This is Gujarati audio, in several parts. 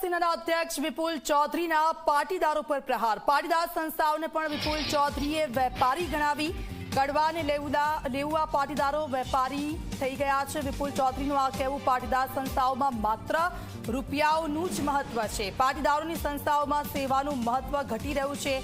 સેનાના અધ્યક્ષ વિપુલ ચૌધરીના પાટીદારો પર પ્રહાર। પાટીદાર સંસ્થાઓને પણ વિપુલ ચૌધરીએ વેપારી ગણાવી। કડવા અને લેઉવા પાટીદારો વેપારી થઈ ગયા છે। વિપુલ ચૌધરીનું આ કહેવું પાટીદાર સંસ્થાઓમાં માત્ર રૂપિયાઓનું જ મહત્વ છે। પાટીદારોની સંસ્થાઓમાં સેવાનું મહત્વ ઘટી રહ્યું છે।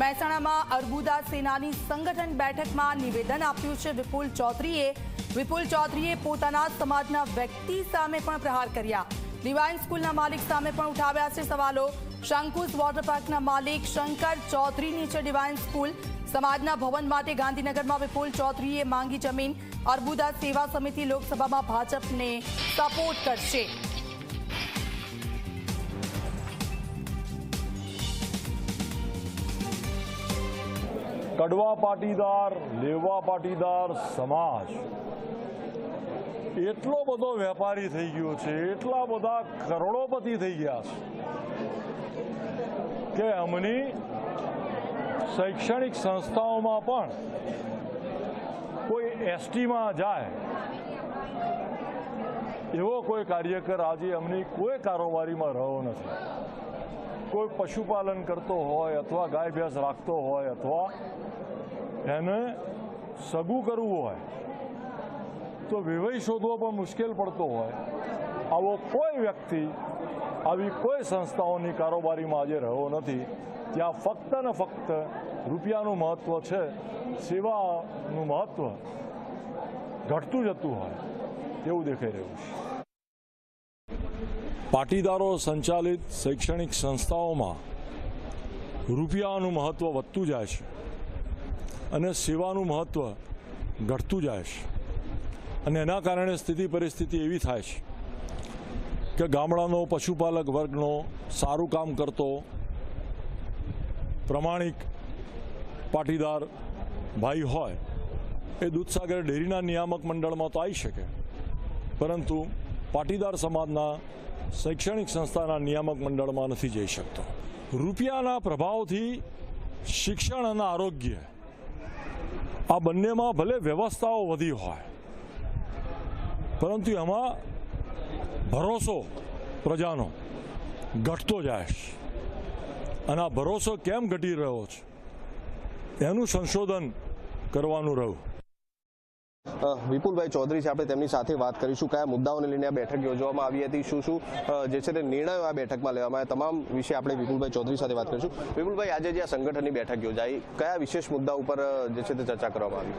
મહેસાણામાં અર્બુદા સેનાની સંગઠન બેઠકમાં નિવેદન આપ્યું છે વિપુલ ચૌધરીએ પોતાના સમાજના વ્યક્તિ સામે પણ પ્રહાર કર્યા। ડિવાઇન સ્કૂલના માલિક સામે પણ ઉઠાવ્યા છે સવાલો। શંકુસ વોટર પાર્કના માલિક શંકર ચૌધરીની છે ડિવાઇન સ્કૂલ। સમાજના ભવન માટે ગાંધીનગરમાં વિપુલ ચૌધરીએ માંગી જમીન। અર્બુદા સેવા સમિતિ લોકસભામાં ભાજપને સપોર્ટ કરશે। કડવા પાટીદાર લેવા પાટીદાર સમાજ એટલો બધો વેપારી થઈ ગયો છે, એટલા બધા કરોડોપતિ થઈ ગયા છે કે અમની શૈક્ષણિક સંસ્થાઓમાં પણ કોઈ એસટીમાં જાય એવો કોઈ કાર્યકર આજે અમની કોઈ કારોબારીમાં રહ્યો નથી। કોઈ પશુપાલન કરતો હોય અથવા ગાય ભેંસ રાખતો હોય અથવા એને સગું કરવું હોય તો વિવય શોધવો પણ મુશ્કેલ પડતો હોય, આવો કોઈ વ્યક્તિ આવી કોઈ સંસ્થાઓની કારોબારીમાં આજે રહ્યો નથી। ત્યાં ફક્ત ને ફક્ત રૂપિયાનું મહત્ત્વ છે, સેવાનું મહત્ત્વ ઘટતું જતું હોય તેવું દેખાઈ રહ્યું છે। પાટીદારો સંચાલિત શૈક્ષણિક સંસ્થાઓમાં રૂપિયાનું મહત્ત્વ વધતું જાય છે અને સેવાનું મહત્ત્વ ઘટતું જાય છે અને એના કારણે સ્થિતિ પરિસ્થિતિ એવી થાય છે કે ગામડાનો પશુપાલક વર્ગનો સારું કામ કરતો પ્રમાણિક પાટીદાર ભાઈ હોય એ દૂધસાગર ડેરીના નિયામક મંડળમાં તો આવી શકે, પરંતુ પાટીદાર સમાજના શૈક્ષણિક સંસ્થાના નિયામક મંડળમાં નથી જઈ શકતો। રૂપિયાના પ્રભાવથી શિક્ષણ અને આરોગ્ય આ બંનેમાં ભલે વ્યવસ્થાઓ વધી હોય, પરંતુ એમાં ભરોસો પ્રજાનો ઘટતો જાય છે અને આ ભરોસો કેમ ઘટી રહ્યો છે એનું સંશોધન કરવાનું રહ્યું। વિપુલભાઈ ચૌધરી છે, આપણે તેમની સાથે વાત કરીશું। કયા મુદ્દાઓને લઈને આ બેઠક યોજવામાં આવી હતી, શું જે છે તે નિર્ણયો આ બેઠકમાં લેવામાં આવ્યા, તમામ વિશે આપણે વિપુલભાઈ ચૌધરી સાથે વાત કરીશું। વિપુલભાઈ, આજે જે આ સંગઠનની બેઠક યોજાઈ, કયા વિશેષ મુદ્દા ઉપર જે છે તે ચર્ચા કરવામાં આવી?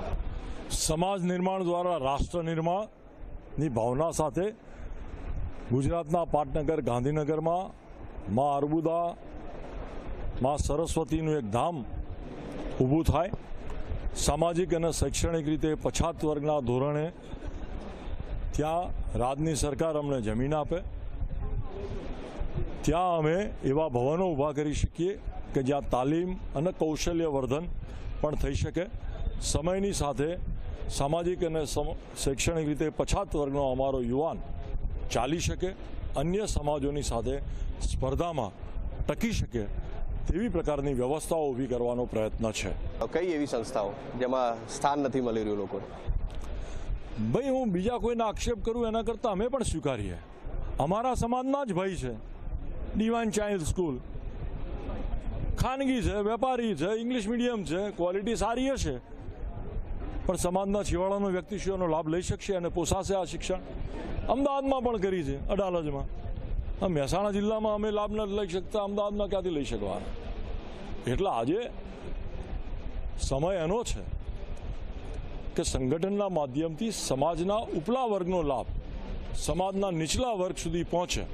સમાજ નિર્માણ દ્વારા રાષ્ટ્ર નિર્માણની ભાવના સાથે ગુજરાતના પાટનગર ગાંધીનગરમાં મા અર્બુદા મા સરસ્વતીનું એક ધામ ઊભું થાય। સામાજિક અને શૈક્ષણિક રીતે પછાત વર્ગના ધોરણે ત્યાં રાજની સરકાર અમને જમીન આપે, ત્યાં અમે એવા ભવનો ઊભા કરી શકીએ કે જ્યાં તાલીમ અને કૌશલ્યવર્ધન પણ થઈ શકે। સમયની સાથે સામાજિક અને શૈક્ષણિક રીતે પછાત વર્ગનો અમારો યુવાન ચાલી શકે, અન્ય સમાજોની સાથે સ્પર્ધામાં ટકી શકે તેવી પ્રકારની વ્યવસ્થાઓ ઊભી કરવાનો પ્રયત્ન છે। કઈ એવી સંસ્થાઓ જેમાં સ્થાન નથી મળી રહ્યું લોકોને? ભાઈ, હું બીજા કોઈને આક્ષેપ કરું એના કરતાં અમે પણ સ્વીકારીએ। અમારા સમાજના જ ભાઈ છે, ડિવાઇન ચાઇલ્ડ સ્કૂલ ખાનગી છે, વેપારી છે, ઇંગ્લિશ મીડિયમ છે, ક્વોલિટી સારી હશે, પણ સમાજના છેવાડાનો વ્યક્તિશ્રીઓનો લાભ લઈ શકશે અને પોસાશે આ શિક્ષણ। અમદાવાદમાં પણ કરી છે, અડાલજમાં। મહેસાણા જિલ્લામાં અમે લાભ ન લઈ શકતા, અમદાવાદમાં ક્યાંથી લઈ શકવાના? એટલે આજે સમય એનો છે કે સંગઠનના માધ્યમથી સમાજના ઉપલા વર્ગનો લાભ સમાજના નીચલા વર્ગ સુધી પહોંચે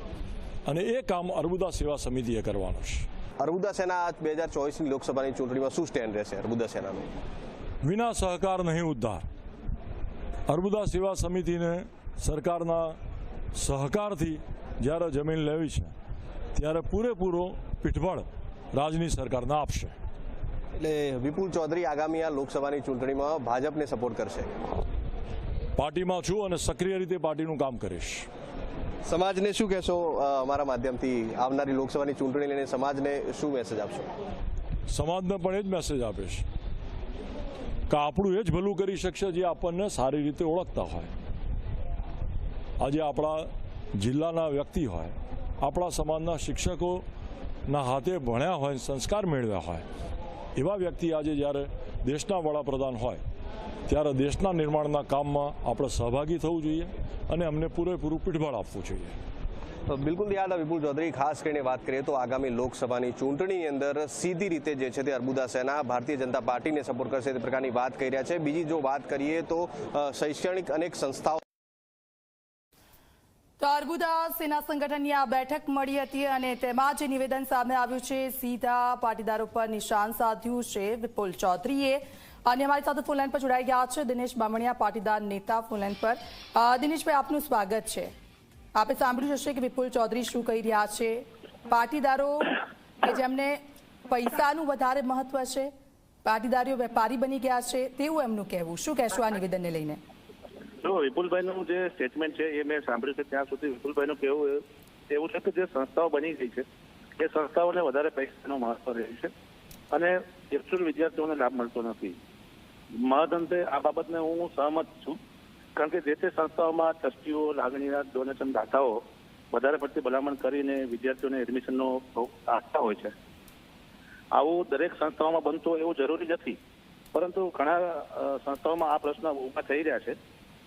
અને એ કામ અર્બુદા સેવા સમિતિએ કરવાનું છે। અર્બુદા સેના 2024ની લોકસભાની ચૂંટણીમાં શું સ્ટેન્ડ રહેશે અર્બુદા સેનાનું? વિના સહકાર નહીં ઉદ્ધાર। અર્બુદા સેવા સમિતિને સરકારના સહકારથી જ્યારે જમીન લેવી છે ત્યારે પૂરેપૂરો પીઠબળ રાજની સરકારને આપશે। એટલે વિપુલ ચૌધરી આગામી આ લોકસભાની ચૂંટણીમાં ભાજપને સપોર્ટ કરશે? પાર્ટીમાં છું અને સક્રિય રીતે પાર્ટીનું કામ કરીશ। સમાજને શું કહેશો અમારા માધ્યમથી? આવનારી લોકસભાની ચૂંટણી લઈને સમાજને શું મેસેજ આપશો? સમાજને પણ એ જ મેસેજ આપીશ કે આપણું એ જ ભલું કરી શકશે જે આપણને સારી રીતે ઓળખતા હોય। આજે આપણા જિલ્લાના વ્યક્તિ હોય આપણા સમાજના શિક્ષકોના હાથે ભણ્યા હોય, સંસ્કાર મેળવ્યા હોય એવા વ્યક્તિ આજે જ્યારે દેશના વડાપ્રધાન હોય ત્યારે દેશના નિર્માણના કામમાં આપણે સહભાગી થવું જોઈએ અને અમને પૂરેપૂરું પીઠબળ આપવું જોઈએ. બિલકુલ યાદ વિપુલ ચૌધરી, ખાસ કરીને વાત કરીએ તો આગામી લોકસભાની ચૂંટણીની અંદર સીધી રીતે જે છે તે અર્બુદા સેના ભારતીય જનતા પાર્ટીને સપોર્ટ કરશે તે પ્રકારની વાત કરી રહ્યા છે. બીજી જો વાત કરીએ તો શૈક્ષણિક અનેક સંસ્થાઓ તો અર્બુદા સેના સંગઠનની આ બેઠક મળી હતી અને તેમાં જે નિવેદન સામે આવ્યું છે સીધા પાટીદારો પર નિશાન સાધ્યું છે વિપુલ ચૌધરીએ. અને અમારી સાથે ફોનલાઈન પર જોડાઈ ગયા છે દિનેશ બામણિયા, પાટીદાર નેતા ફોનલાઈન પર. દિનેશભાઈ, આપનું સ્વાગત છે. આપે સાંભળ્યું હશે કે વિપુલ ચૌધરી શું કહી રહ્યા છે. પાટીદારો કે જેમને પૈસાનું વધારે મહત્વ છે, પાટીદારીઓ વેપારી બની ગયા છે તેવું એમનું કહેવું. શું કહેશો આ નિવેદનને લઈને? જો વિપુલભાઈનું જે સ્ટેટમેન્ટ છે એ મેં સાંભળ્યું છે ત્યાં સુધી વિપુલભાઈનું કહેવું એવું છે કે જે સંસ્થાઓ બની ગઈ છે એ સંસ્થાઓને વધારે પૈસાનું મહત્વ રહ્યું છે અને એકચ્યુઅલ વિદ્યાર્થીઓને લાભ મળતો નથી. મહદઅંતે આ બાબતને હું સહમત છું, કારણ કે જે તે સંસ્થાઓમાં ટ્રસ્ટીઓ, લાગણીના ડોનેશન દાતાઓ વધારે પડતી ભલામણ કરીને વિદ્યાર્થીઓને એડમિશનનો આપતા હોય છે. આવું દરેક સંસ્થાઓમાં બનતું એવું જરૂરી નથી, પરંતુ ઘણા સંસ્થાઓમાં આ પ્રશ્ન ઊભા થઈ રહ્યા છે.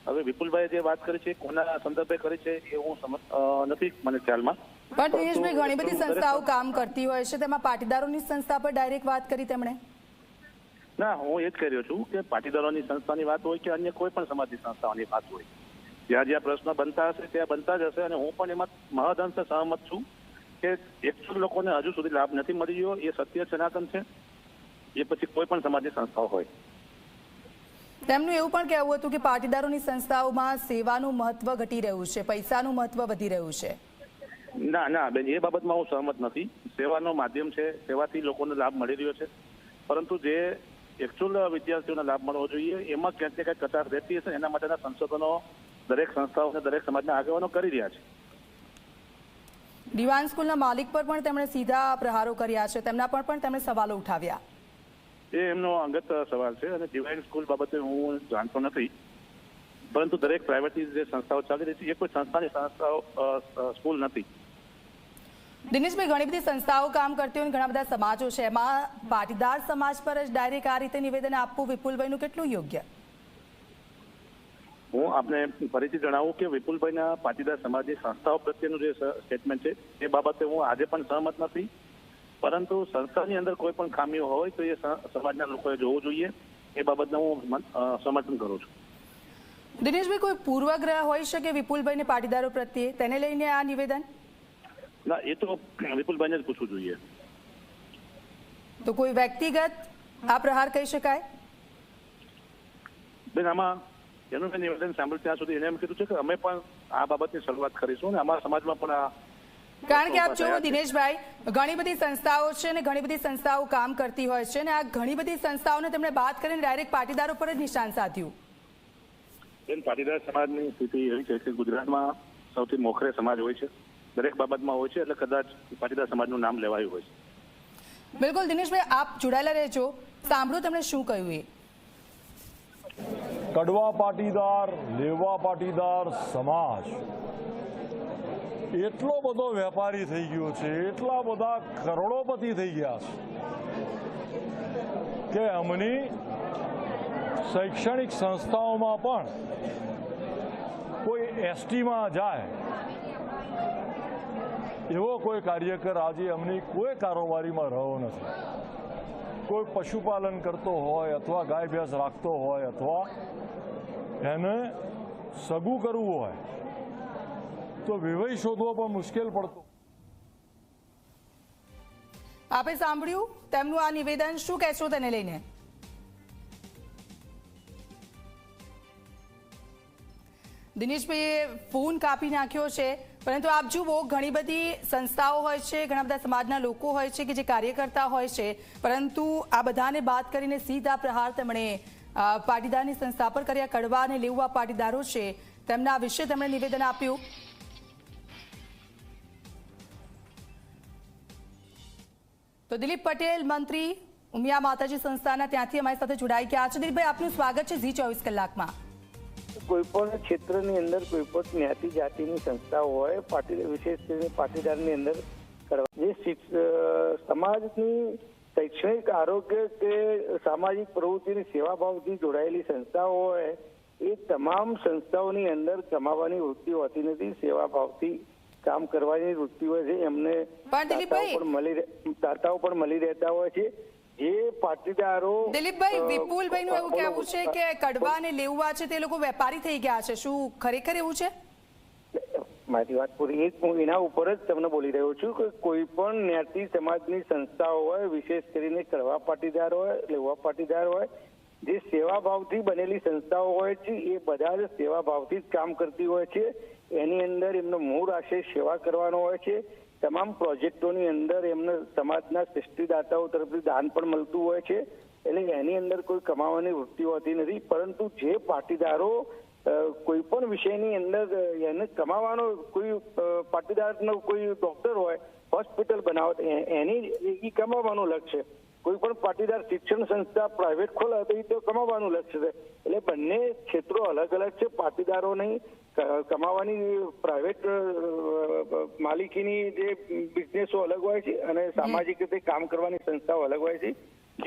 હવે વિપુલભાઈએ જે વાત કરી છે કોના સંદર્ભે કરી છે એ હું નથી મને ખ્યાલમાં. પણ દિનેશભાઈ, ઘણી બધી સંસ્થાઓ કામ કરતી હોય છે, તેમાં પાટીદારોની સંસ્થા પર ડાયરેક્ટ વાત કરી તેમણે? ના, હું એ જ કહી રહ્યો છું કે પાટીદારોની સંસ્થાની વાત હોય કે અન્ય કોઈ પણ સમાજની સંસ્થાઓની વાત હોય, જ્યાં જ્યાં પ્રશ્ન બનતા હશે ત્યાં બનતા જ હશે. અને હું પણ એમાં મહદઅંશે સહમત છું કે એકચ્યુઅલ લોકોને હજુ સુધી લાભ નથી મળી રહ્યો એ સત્ય સનાતન છે, એ પછી કોઈ પણ સમાજની સંસ્થાઓ હોય. તેમનું એવું પણ કહેવું હતું કે પાટીદારોની સંસ્થાઓમાં સેવાનું મહત્વ ઘટી રહ્યું છે, પૈસાનું મહત્વ વધી રહ્યું છે. ના બેન, એ બાબતમાં હું સહમત નથી. સેવાનો માધ્યમ છે, સેવાથી લોકોને લાભ મળી રહ્યો છે, પરંતુ જે એકચ્યુઅલ વિદ્યાર્થીઓને લાભ મળવો જોઈએ એમાં ક્યાંક ને ક્યાંક કચાશ રહેતી હશે. એના માટેના સંશોધનો દરેક સંસ્થાઓ અને દરેક સમાજના આગેવાનો કરી રહ્યા છે. ડિવાઇન સ્કૂલના માલિક પર પણ તેમણે સીધા પ્રહારો કર્યા છે, તેમના પર પણ તેમણે સવાલો ઉઠાવ્યા. એ એમનો અંગત સવાલ છે અને ડિવાઇન સ્કૂલ બાબતે હું જાણતો નથી, પરંતુ દરેક પ્રાઇવેટ જે સંસ્થાઓ ચાલી રહી છે એ કોઈ સંસ્થાની સંસ્થાઓ સ્કૂલ નથી. દિનેશભાઈ, ઘણી બધી સંસ્થાઓ કામ કરતી હોય, ઘણા બધા સમાજો છે, એમાં પાટીદાર સમાજ પર જ ડાયરેક્ટ આ રીતે નિવેદન આપવું વિપુલભાઈનું કેટલું યોગ્ય? હું આપને ફરીથી જણાવું કે વિપુલભાઈના પાટીદાર સમાજની સંસ્થાઓ પ્રત્યેનું જે સ્ટેટમેન્ટ છે એ બાબતે હું આજે પણ સહમત નથી, પરંતુ સંસ્થાની અંદર કોઈ પણ ખામીઓ હોય તો એ સમાજના લોકોએ જોવું જોઈએ. એ બાબતને હું સમર્થન કરું છું. દિનેશભાઈ, કોઈ પૂર્વગ્રહ હોઈ શકે વિપુલભાઈને પાટીદારો પ્રત્યે, તેને લઈને આ નિવેદન? ના, એ તો વિપુલભાઈને જ પૂછવું જોઈએ. તો કોઈ વ્યક્તિગત આ પ્રહાર કહી શકાય? બેન, આમાં એનું મેં નિવેદન સાંભળ્યું ત્યાં સુધી એને એમ કીધું છે કે અમે પણ આ બાબતની શરૂઆત કરીશું અને અમારા સમાજમાં પણ આ, કારણ કે આપ જુઓ દિનેશભાઈ, ઘણી બધી સંસ્થાઓ છે અને ઘણી બધી સંસ્થાઓ કામ કરતી હોય છે અને આ ઘણી બધી સંસ્થાઓને તેમણે વાત કરીને ડાયરેક્ટ પાટીદારો પર જ નિશાન સાધ્યું. બેન, પાટીદાર સમાજની સ્થિતિ એવી છે કે ગુજરાતમાં સૌથી મોખરે સમાજ હોય છે, દરેક બાબતમાં હોય છે, એટલે કદાચ પાટીદાર સમાજનું નામ લેવાયું હોય છે. બિલકુલ દિનેશભાઈ, આપ જોડાયેલા રહેજો. સાંભળો તેમણે શું કહ્યું એ. કડવા પાટીદાર, લેવા પાટીદાર સમાજ એટલો બધો વેપારી થઈ ગયો છે, એટલા બધા કરોડોપતિ થઈ ગયા છે કે અમની શૈક્ષણિક સંસ્થાઓમાં પણ કોઈ એસટીમાં જાય એવો કોઈ કાર્યકર આજે અમની કોઈ કારોબારીમાં રહ્યો નથી. કોઈ પશુપાલન કરતો હોય અથવા ગાય ભેંસ રાખતો હોય અથવા એને સગું કરવું હોય તો વિવય શોધવો પણ મુશ્કેલ પડતો. આપે સાંભળ્યું તેમનું આ નિવેદન, શું કહેશો તેને લઈને? દિનેશભાઈએ ફોન કાપી નાખ્યો છે, પરંતુ આપ જુઓ ઘણી બધી સંસ્થાઓ હોય છે, ઘણા બધા સમાજના લોકો હોય છે કે જે કાર્ય કરતા હોય છે, પરંતુ આ બધાને બાદ કરીને સીધા પ્રહાર તેમણે પાટીદારની સંસ્થા પર કર્યા. કડવા અને લેઉવા પાટીદારો છે તેમના વિશે તેમણે નિવેદન આપ્યું. તો દિલીપ પટેલ મંત્રી ઉમિયા માતાજી સંસ્થાના ત્યાંથી અમારી સાથે જોડાઈ ગયા છે. દિલીપભાઈ, આપનું સ્વાગત છે ઝી 24 કલાકમાં. કોઈ પણ ક્ષેત્રની અંદર કોઈ પણ જ્ઞાતિ જાતિની સંસ્થાઓ હોય વિશેષ કરીને પાટીદારની અંદર કરવા જે સમાજની શૈક્ષણિક આરોગ્ય કે સામાજિક પ્રવૃત્તિની સેવાભાવથી જોડાયેલી સંસ્થાઓ હોય એ તમામ સંસ્થાઓની અંદર કમાવાની વૃત્તિ હોતી નથી, સેવાભાવથી કામ કરવાની વૃત્તિ હોય છે. એમને દાતાઓ પણ મળી રહેતા હોય છે. જે પાટીદારો દિલીપભાઈ, વિપુલભાઈનું એવું કહેવું છે કે કડવા અને લેઉવા છે તે લોકો વેપારી થઈ ગયા છે, શું ખરેખર એવું છે? મારી વાત પૂરી, હું એના ઉપર જ તમને બોલી રહ્યો છું કે કોઈ પણ જ્ઞાતિ સમાજની સંસ્થાઓ હોય, વિશેષ કરીને કડવા પાટીદાર હોય, લેઉવા પાટીદાર હોય, જે સેવાભાવથી બનેલી સંસ્થાઓ હોય છે એ બધા જ સેવાભાવથી જ કામ કરતી હોય છે. એની અંદર એમનો મૂળ આશય સેવા કરવાનો હોય છે. તમામ પ્રોજેક્ટોની અંદર એમને સમાજના સૃષ્ટિદાતાઓ તરફથી દાન પણ મળતું હોય છે. એટલે એની અંદર કોઈ કમાવાની વૃત્તિ હોતી નથી. પરંતુ જે પાટીદારો કોઈ પણ વિષયની અંદર એને કમાવાનો, કોઈ પાટીદારનો કોઈ ડોક્ટર હોય હોસ્પિટલ બનાવત એની એ કમાવાનું લક્ષ્ય, કોઈ પણ પાટીદાર શિક્ષણ સંસ્થા પ્રાઇવેટ ખોલે તો એ તો કમાવાનું લક્ષ્ય છે. એટલે બંને ક્ષેત્રો અલગ અલગ છે. પાટીદારો નહીં કમાવાની પ્રાઇવેટ માલિકીની જે બિઝનેસો અલગ હોય છે અને સામાજિક રીતે કામ કરવાની સંસ્થાઓ અલગ હોય છે.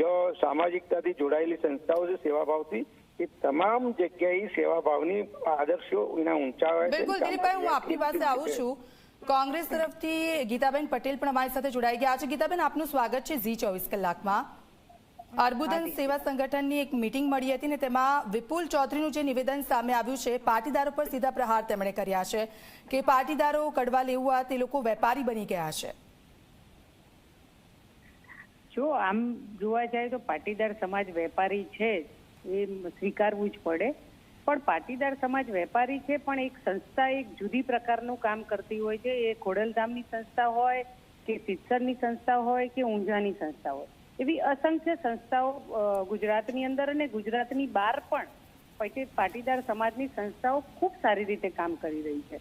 જો સામાજિકતાથી જોડાયેલી સંસ્થાઓ છે સેવાભાવથી, એ તમામ જગ્યાએ સેવાભાવની આદર્શો એના ઊંચા હોય છે. બિલકુલ દિલીપભાઈ, હું આપની પાસે આવું છું. કોંગ્રેસ તરફથી ગીતાબેન પટેલ પણ અમારી સાથે જોડાઈ ગયા છે. ગીતાબેન, આપનું સ્વાગત છે ઝી 24 કલાકમાં. અર્બુદન સેવા સંગઠનની એક મીટિંગ મળી હતી ને તેમાં વિપુલ ચૌધરીનું જે નિવેદન સામે આવ્યું છે, પાટીદારો પર સીધા પ્રહાર તેમણે કર્યા છે કે પાટીદારો કડવા લેવા તે લોકો વેપારી બની ગયા છે. જો આમ જોવા જાય તો પાટીદાર સમાજ વેપારી છે એ સ્વીકારવું જ પડે. પણ પાટીદાર સમાજ વેપારી છે પણ એક સંસ્થા એક જુદી પ્રકારનું કામ કરતી હોય છે. એ ખોડલધામની સંસ્થા હોય કે સિત્સરની સંસ્થા હોય કે ઊંઝાની સંસ્થા હોય, એવી અસંખ્ય સંસ્થાઓ ગુજરાતની અંદર અને ગુજરાતની બહાર પણ પાટીદાર સમાજની સંસ્થાઓ ખૂબ સારી રીતે કામ કરી રહી છે.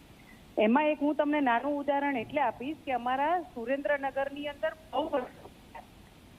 એમાં એક હું તમને નાનું ઉદાહરણ એટલે આપીશ કે અમારા સુરેન્દ્રનગરની અંદર બહુ વર્ષો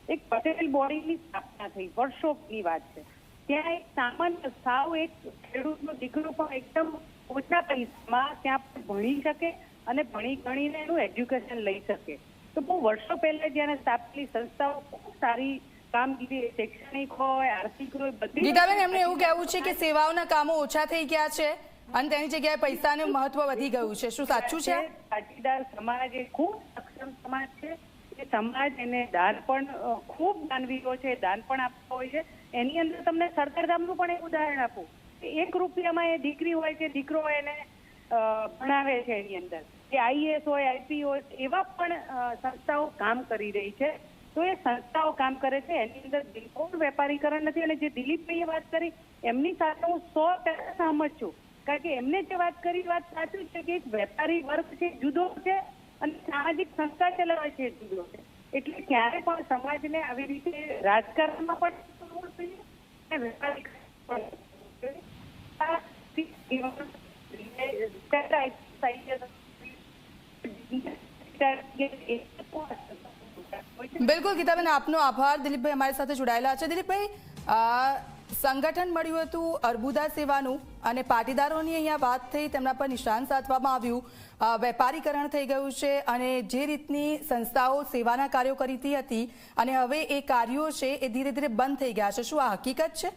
એક પટેલ બોડીની સ્થાપના થઈ, વર્ષોની વાત છે. ત્યાં એક સામાન્ય સાવ એક ખેડૂતનો દીકરો પણ એકદમ ઓછા પૈસામાં ત્યાં ભણી શકે અને ભણી ગણીને એનું એજ્યુકેશન લઈ શકે. તો બહુ વર્ષો પહેલા જયારે સ્થાપેલી સંસ્થાઓ ખૂબ સારી કામગીરી શૈક્ષણિક હોય, આર્થિક હોય, બધી. ગીતાબેન, એમને એવું કહેવું છે કે સેવાઓના કામો ઓછા થઈ ગયા છે અને તેની જગ્યાએ પૈસાનું મહત્વ વધી ગયું છે, શું સાચું છે? પાટીદાર સમાજ એ ખૂબ સક્ષમ સમાજ છે. એ સમાજ એને દાન પણ ખૂબ દાનવીરો છે, દાન પણ આપતા હોય છે. એની અંદર તમને સરદારધામનું પણ એક ઉદાહરણ આપું. 1 રૂપિયામાં એ દીકરી હોય કે દીકરો એને ભણાવે છે. એની અંદર કે આઈએસ હોય, આઈપી હોય, એવા પણ સંસ્થાઓ કામ કરી રહી છે. તો એ સંસ્થાઓ કામ કરે છે, એની અંદર બિલકુલ વેપારીકરણ નથી. અને જે દિલીપભાઈએ વાત કરી એમની સાથે હું 100% સહમત છું. કારણ કે એમને જે વાત કરી વાત સાચું છે કે એક વેપારી વર્ગ છે જુદો છે અને સામાજિક સંસ્થા ચલાવે છે જુદો છે. એટલે ક્યારે પણ સમાજને આવી રીતે રાજકારણમાં પણ વેપારી બિલકુલ ગીતાબેન, આપનો આભાર. દિલીપભાઈ અમારી સાથે જોડાયેલા છે. દિલીપભાઈ, સંગઠન મળ્યું હતું અર્બુદા સેવાનું અને પાટીદારોની અહીંયા વાત થઈ, તેમના પર નિશાન સાધવામાં આવ્યું, વેપારીકરણ થઈ ગયું છે અને જે રીતની સંસ્થાઓ સેવાના કાર્યો કરતી હતી અને હવે એ કાર્યો છે એ ધીરે ધીરે બંધ થઈ ગયા છે, શું આ હકીકત છે?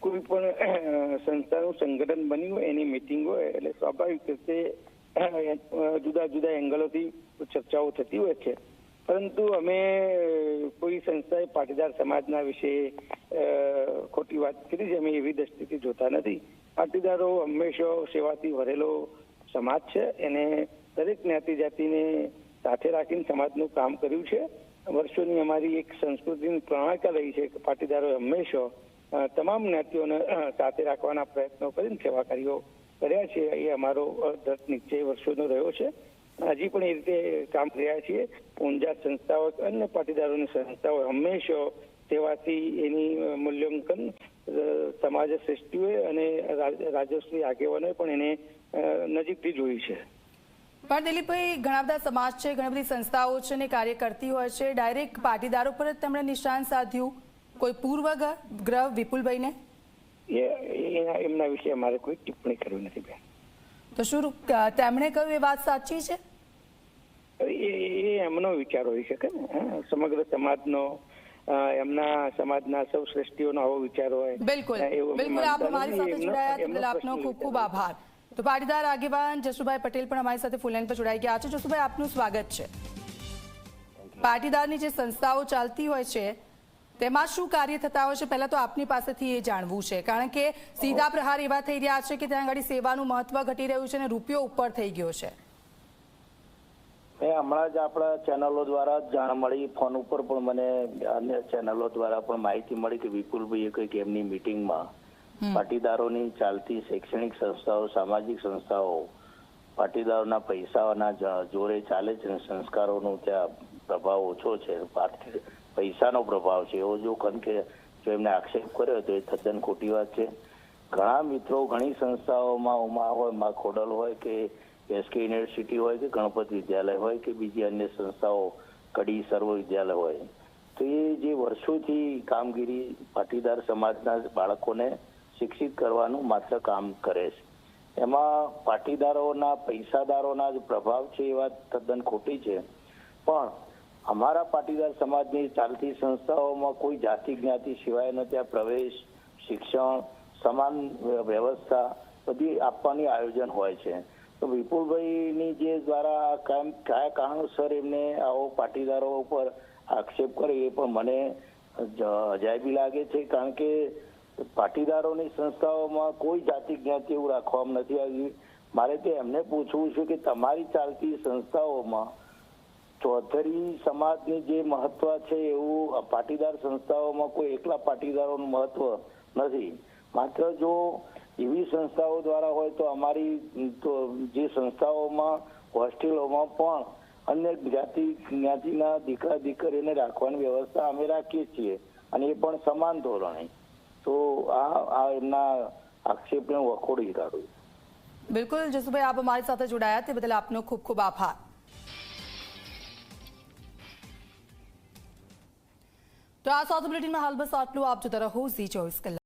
કોઈ પણ સંસ્થાનું સંગઠન બન્યું હોય એની મિટિંગ હોય એટલે સ્વાભાવિક રીતે જુદા જુદા એંગલોથી ચર્ચાઓ થતી હોય છે. પરંતુ અમે કોઈ સંસ્થાએ પાટીદાર સમાજના વિશે ખોટી વાત કરી છે અમે એવી દ્રષ્ટિથી જોતા નથી. પાટીદારો હંમેશા સેવાથી ભરેલો સમાજ છે. એને દરેક જ્ઞાતિ જાતિને સાથે રાખીને સમાજનું કામ કર્યું છે. વર્ષોની અમારી એક સંસ્કૃતિની પ્રણાલિકા રહી છે કે પાટીદારો હંમેશા તમામ જ્ઞાતિઓને સાથે રાખવાના પ્રયત્નો કરીને સેવા કાર્યો કર્યા છે. એ અમારો દૃઢ નિશ્ચય વર્ષોનો રહ્યો છે. હજી પણ એ રીતે કામ કર્યા છીએ. ઊંઝા સંસ્થાઓ અન્ય પાટીદારોની સંસ્થાઓ હંમેશા સેવાથી એની મૂલ્યાંકન સમાજ શ્રેષ્ઠીઓએ અને રાજશ્રી આગેવાનોએ પણ એને નજીકથી જોઈ છે. પણ દિલીપભાઈ, ઘણા બધા સમાજ છે, ઘણી બધી સંસ્થાઓ છે ને કાર્ય કરતી હોય છે, ડાયરેક્ટ પાટીદારો પર જ તેમણે નિશાન સાધ્યું કોઈ પૂર્વગ્રહ વિપુલભાઈને? એમના વિશે અમારે કોઈ ટિપ્પણી કરવી નથી બેન. તો શું તેમણે કહ્યું એ વાત સાચી છે? એ એમનો વિચાર હોઈ શકે ને. સમગ્ર સમાજનો, એમના સમાજના સૌ શ્રેષ્ઠીઓનો આવો વિચાર હોય. બિલકુલ બિલકુલ. આપ અમારી સાથે જોડાયા તે બદલ આપનો ખૂબ ખૂબ આભાર. તો પાટીદાર આગેવાન જશુભાઈ પટેલ પણ અમારી સાથે ફૂલ લાઈન પર જોડાઈ ગયા છે. જશુભાઈ, આપનું સ્વાગત છે. પાટીદારની જે સંસ્થાઓ ચાલતી હોય છે તેમાં શું કાર્ય થતા હોય છે, પહેલા તો આપની પાસેથી એ જાણવું છે, કારણ કે સીધા પ્રહાર એવા થઈ રહ્યા છે કે ત્યાં આગળ સેવાનું મહત્વ ઘટી રહ્યું છે અને રૂપિયો ઉપર થઈ ગયો છે. હમણાં જ આપણા ચેનલો દ્વારા જાણ મળી, ફોન ઉપર પણ મને અન્ય ચેનલો દ્વારા પણ માહિતી મળી કે વિપુલભાઈએ કંઈક એમની મિટિંગમાં પાટીદારોની ચાલતી શૈક્ષણિક સંસ્થાઓ, સામાજિક સંસ્થાઓ પાટીદારોના પૈસાના જોરે ચાલે છે અને સંસ્કારોનો ત્યાં પ્રભાવ ઓછો છે, પૈસાનો પ્રભાવ છે એવો જો એમને આક્ષેપ કર્યો તો એ તદ્દન ખોટી વાત છે. ઘણા મિત્રો ઘણી સંસ્થાઓમાં ઉમા હોય, મા ખોડલ હોય કે એસકે યુનિવર્સિટી હોય કે ગણપત વિદ્યાલય હોય કે બીજી અન્ય સંસ્થાઓ, કડી સર્વ વિદ્યાલય હોય, તો એ જે વર્ષોથી કામગીરી પાટીદાર સમાજના બાળકોને શિક્ષિત કરવાનું માત્ર કામ કરે છે. એમાં પાટીદારોના પૈસાદારોના જે પ્રભાવ છે એ વાત તદ્દન ખોટી છે. પણ અમારા પાટીદાર સમાજની ચાલતી સંસ્થાઓમાં કોઈ જાતિ જ્ઞાતિ સિવાયનો ત્યાં પ્રવેશ, શિક્ષણ, સમાન વ્યવસ્થા બધી આપવાની આયોજન હોય છે. તો વિપુલભાઈની જે દ્વારા કયા કારણોસર એમને આવો પાટીદારો ઉપર આક્ષેપ કરે એ પણ મને અજાયબી લાગે છે, કારણ કે પાટીદારોની સંસ્થાઓમાં કોઈ જાતિ જ્ઞાતિ એવું રાખવામાં નથી આવ્યું. મારે તો એમને પૂછવું છે કે તમારી ચાલતી સંસ્થાઓમાં ચૌધરી સમાજની જે મહત્વ છે એવું પાટીદાર સંસ્થાઓમાં કોઈ એકલા પાટીદારોનું મહત્વ નથી. માત્ર જો એવી સંસ્થાઓ દ્વારા હોય તો અમારી જે સંસ્થાઓમાં હોસ્ટેલોમાં પણ અન્ય જ્ઞાતિના દીકરા દીકરીઓને રાખવાની વ્યવસ્થા અમે રાખીએ છીએ અને એ પણ સમાન ધોરણે. તો આ એમના આક્ષેપને હું વખોડી કાઢું. બિલકુલ જસુભાઈ, આપ અમારી સાથે જોડાયા તે બદલ આપનો ખૂબ ખૂબ આભાર. તો આ સાથે બુલેટિનમાં હાલ બસ આટલું. આપ જોતા રહો ઝી 24 કલાક.